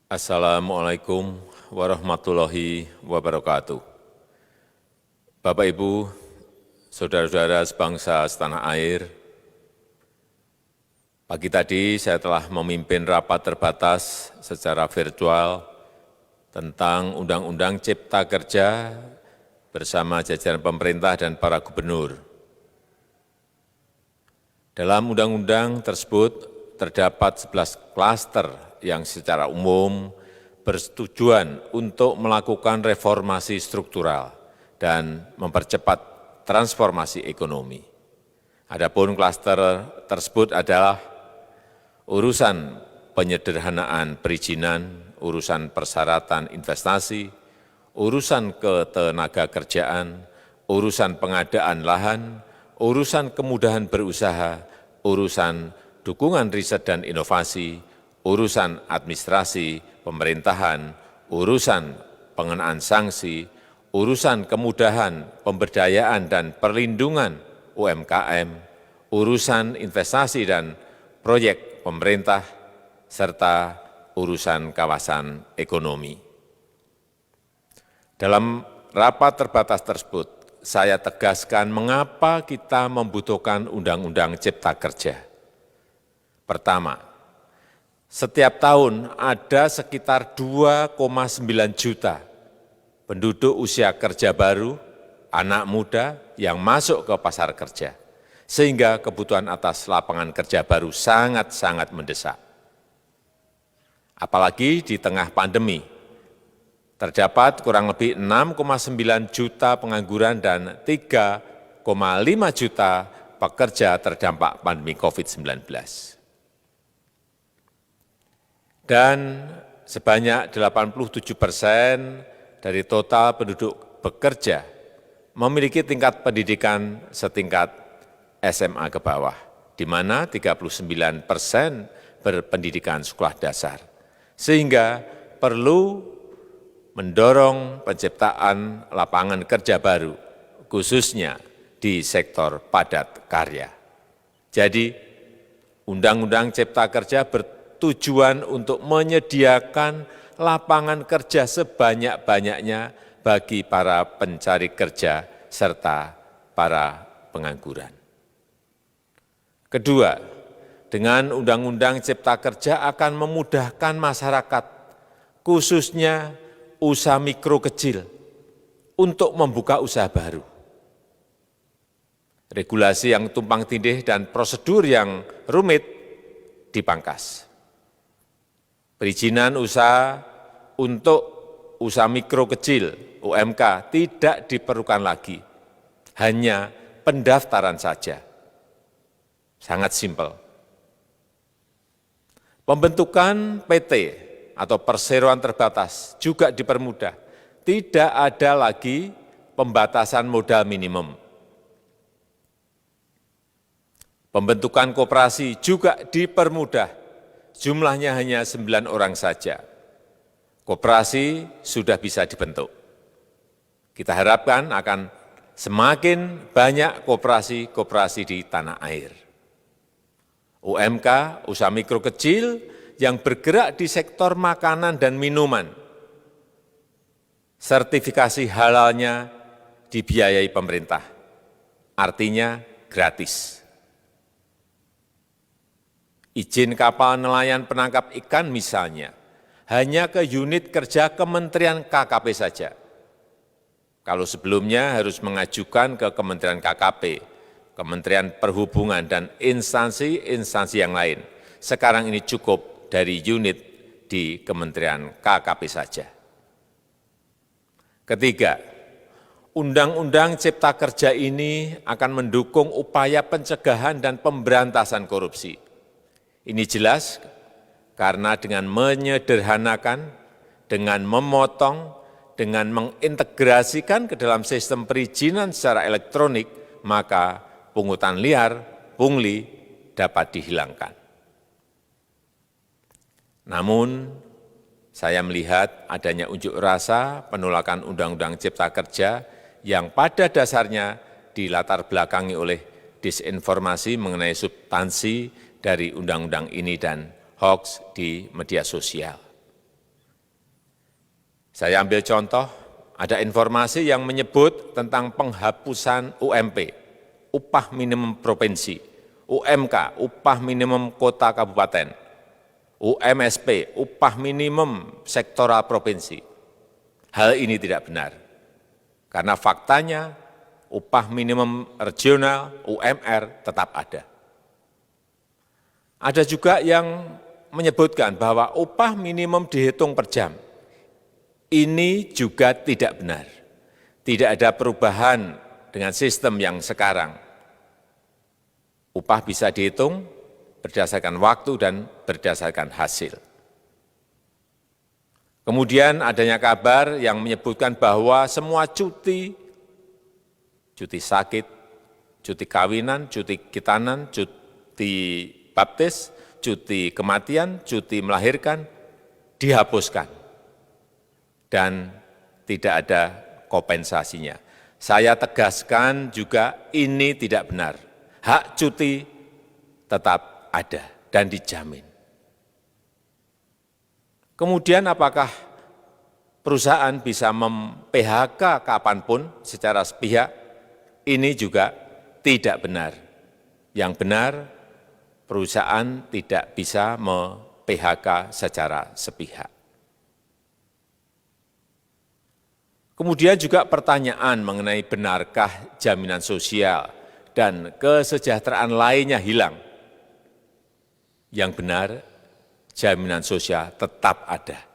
Assalamualaikum warahmatullahi wabarakatuh. Bapak, Ibu, saudara-saudara sebangsa setanah air, pagi tadi saya telah memimpin rapat terbatas secara virtual tentang Undang-Undang Cipta Kerja bersama jajaran pemerintah dan para gubernur. Dalam undang-undang tersebut terdapat 11 klaster yang secara umum bertujuan untuk melakukan reformasi struktural dan mempercepat transformasi ekonomi. Adapun klaster tersebut adalah urusan penyederhanaan perizinan, urusan persyaratan investasi, urusan ketenagakerjaan, urusan pengadaan lahan, urusan kemudahan berusaha, urusan dukungan riset dan inovasi, urusan administrasi pemerintahan, urusan pengenaan sanksi, urusan kemudahan pemberdayaan dan perlindungan UMKM, urusan investasi dan proyek pemerintah, serta urusan kawasan ekonomi. Dalam rapat terbatas tersebut, saya tegaskan mengapa kita membutuhkan Undang-Undang Cipta Kerja. Pertama, setiap tahun ada sekitar 2,9 juta penduduk usia kerja baru, anak muda yang masuk ke pasar kerja, sehingga kebutuhan atas lapangan kerja baru sangat-sangat mendesak. Apalagi di tengah pandemi, terdapat kurang lebih 6,9 juta pengangguran dan 3,5 juta pekerja terdampak pandemi COVID-19. Dan sebanyak 87% dari total penduduk bekerja memiliki tingkat pendidikan setingkat SMA ke bawah, di mana 39% berpendidikan sekolah dasar. Sehingga perlu mendorong penciptaan lapangan kerja baru, khususnya di sektor padat karya. Jadi, Undang-Undang Cipta Kerja bertujuan untuk menyediakan lapangan kerja sebanyak-banyaknya bagi para pencari kerja serta para pengangguran. Kedua, dengan Undang-Undang Cipta Kerja akan memudahkan masyarakat, khususnya usaha mikro kecil, untuk membuka usaha baru. Regulasi yang tumpang tindih dan prosedur yang rumit dipangkas. Perizinan usaha untuk usaha mikro kecil (UMK) tidak diperlukan lagi, hanya pendaftaran saja. Sangat simpel. Pembentukan PT atau perseroan terbatas juga dipermudah. Tidak ada lagi pembatasan modal minimum. Pembentukan koperasi juga dipermudah. Jumlahnya hanya 9 orang saja. Koperasi sudah bisa dibentuk. Kita harapkan akan semakin banyak koperasi-koperasi di tanah air. UMK, usaha mikro kecil yang bergerak di sektor makanan dan minuman, sertifikasi halalnya dibiayai pemerintah, artinya gratis. Izin kapal nelayan penangkap ikan misalnya, hanya ke unit kerja Kementerian KKP saja. Kalau sebelumnya harus mengajukan ke Kementerian KKP, Kementerian Perhubungan, dan instansi-instansi yang lain. Sekarang ini cukup dari unit di Kementerian KKP saja. Ketiga, Undang-Undang Cipta Kerja ini akan mendukung upaya pencegahan dan pemberantasan korupsi. Ini jelas karena dengan menyederhanakan, dengan memotong, dengan mengintegrasikan ke dalam sistem perizinan secara elektronik, maka pungutan liar, pungli dapat dihilangkan. Namun, saya melihat adanya unjuk rasa penolakan Undang-Undang Cipta Kerja yang pada dasarnya dilatar belakangi oleh disinformasi mengenai substansi dari undang-undang ini dan hoax di media sosial. Saya ambil contoh, ada informasi yang menyebut tentang penghapusan UMP, upah minimum provinsi, UMK, upah minimum kota kabupaten, UMSP, upah minimum sektoral provinsi. Hal ini tidak benar, karena faktanya upah minimum regional, UMR, tetap ada. Ada juga yang menyebutkan bahwa upah minimum dihitung per jam. Ini juga tidak benar. Tidak ada perubahan dengan sistem yang sekarang. Upah bisa dihitung berdasarkan waktu dan berdasarkan hasil. Kemudian adanya kabar yang menyebutkan bahwa semua cuti sakit, cuti kawinan, cuti khitanan, cuti baptis, cuti kematian, cuti melahirkan, dihapuskan. Dan tidak ada kompensasinya. Saya tegaskan juga ini tidak benar. Hak cuti tetap ada dan dijamin. Kemudian apakah perusahaan bisa mem-PHK kapanpun secara sepihak? Ini juga tidak benar. Yang benar, perusahaan tidak bisa me-PHK secara sepihak. Kemudian juga pertanyaan mengenai benarkah jaminan sosial dan kesejahteraan lainnya hilang. Yang benar, jaminan sosial tetap ada.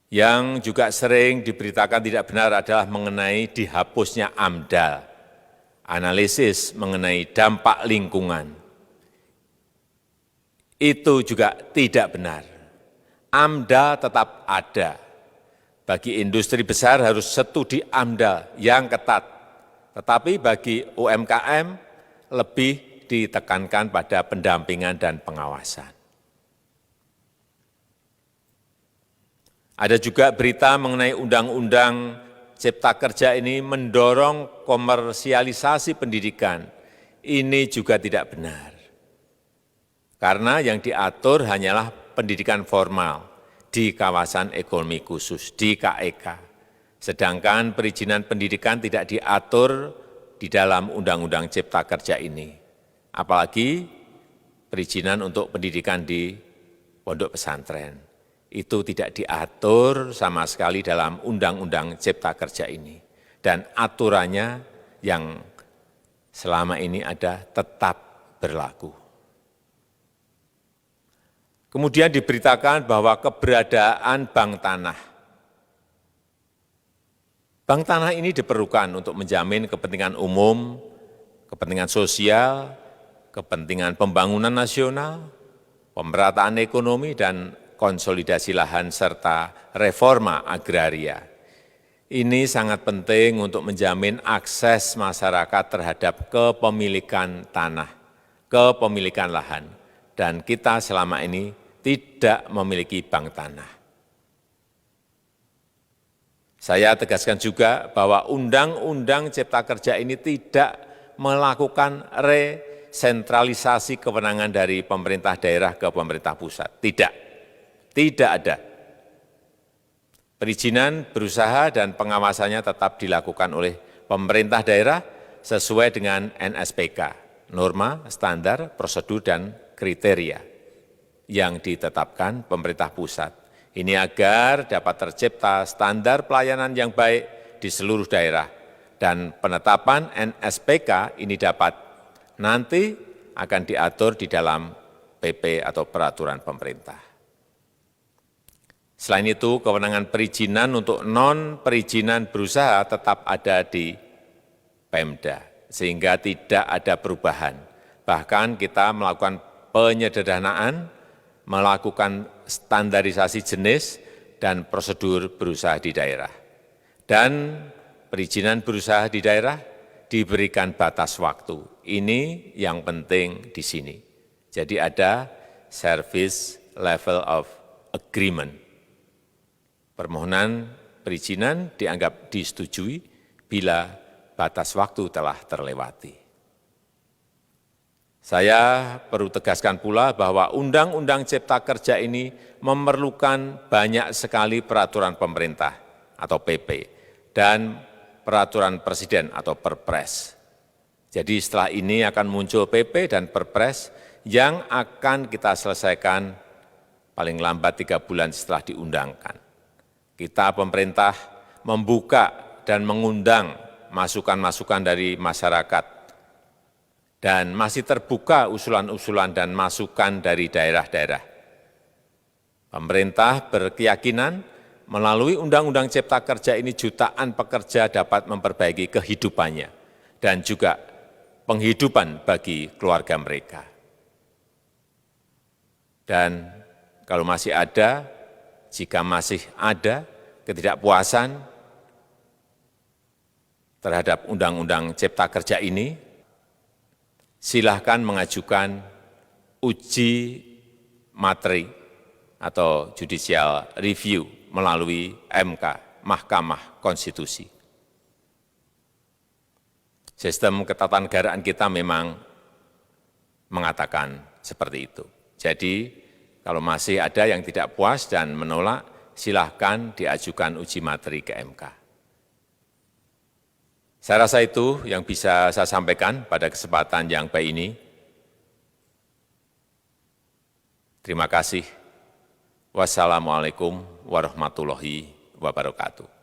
Yang juga sering diberitakan tidak benar adalah mengenai dihapusnya AMDAL, analisis mengenai dampak lingkungan. Itu juga tidak benar. AMDAL tetap ada. Bagi industri besar harus studi AMDAL yang ketat. Tetapi bagi UMKM lebih ditekankan pada pendampingan dan pengawasan. Ada juga berita mengenai Undang-Undang Cipta Kerja ini mendorong komersialisasi pendidikan. Ini juga tidak benar. Karena yang diatur hanyalah pendidikan formal di kawasan ekonomi khusus, di KEK. Sedangkan perizinan pendidikan tidak diatur di dalam Undang-Undang Cipta Kerja ini. Apalagi perizinan untuk pendidikan di pondok pesantren. Itu tidak diatur sama sekali dalam Undang-Undang Cipta Kerja ini. Dan aturannya yang selama ini ada tetap berlaku. Kemudian diberitakan bahwa keberadaan bank tanah. Bank tanah ini diperlukan untuk menjamin kepentingan umum, kepentingan sosial, kepentingan pembangunan nasional, pemerataan ekonomi, dan konsolidasi lahan serta reforma agraria. Ini sangat penting untuk menjamin akses masyarakat terhadap kepemilikan tanah, kepemilikan lahan, dan kita selama ini tidak memiliki bank tanah. Saya tegaskan juga bahwa Undang-Undang Cipta Kerja ini tidak melakukan resentralisasi kewenangan dari pemerintah daerah ke pemerintah pusat. Tidak ada. Perizinan berusaha dan pengawasannya tetap dilakukan oleh pemerintah daerah sesuai dengan NSPK, norma, standar, prosedur, dan kriteria yang ditetapkan pemerintah pusat. Ini agar dapat tercipta standar pelayanan yang baik di seluruh daerah. Dan penetapan NSPK ini dapat nanti akan diatur di dalam PP atau peraturan pemerintah. Selain itu, kewenangan perizinan untuk non-perizinan berusaha tetap ada di Pemda, sehingga tidak ada perubahan. Bahkan kita melakukan penyederhanaan, melakukan standarisasi jenis dan prosedur berusaha di daerah. Dan perizinan berusaha di daerah diberikan batas waktu. Ini yang penting di sini. Jadi ada service level of agreement. Permohonan perizinan dianggap disetujui bila batas waktu telah terlewati. Saya perlu tegaskan pula bahwa Undang-Undang Cipta Kerja ini memerlukan banyak sekali peraturan pemerintah atau PP dan peraturan presiden atau Perpres. Jadi setelah ini akan muncul PP dan Perpres yang akan kita selesaikan paling lambat 3 bulan setelah diundangkan. Kita pemerintah membuka dan mengundang masukan-masukan dari masyarakat dan masih terbuka usulan-usulan dan masukan dari daerah-daerah. Pemerintah berkeyakinan melalui Undang-Undang Cipta Kerja ini jutaan pekerja dapat memperbaiki kehidupannya dan juga penghidupan bagi keluarga mereka. Dan kalau masih ada, jika masih ada ketidakpuasan terhadap Undang-Undang Cipta Kerja ini, silahkan mengajukan uji materi atau judicial review melalui MK, Mahkamah Konstitusi. Sistem ketatanegaraan kita memang mengatakan seperti itu. Jadi, kalau masih ada yang tidak puas dan menolak, silahkan diajukan uji materi ke MK. Saya rasa itu yang bisa saya sampaikan pada kesempatan yang baik ini. Terima kasih. Wassalamualaikum warahmatullahi wabarakatuh.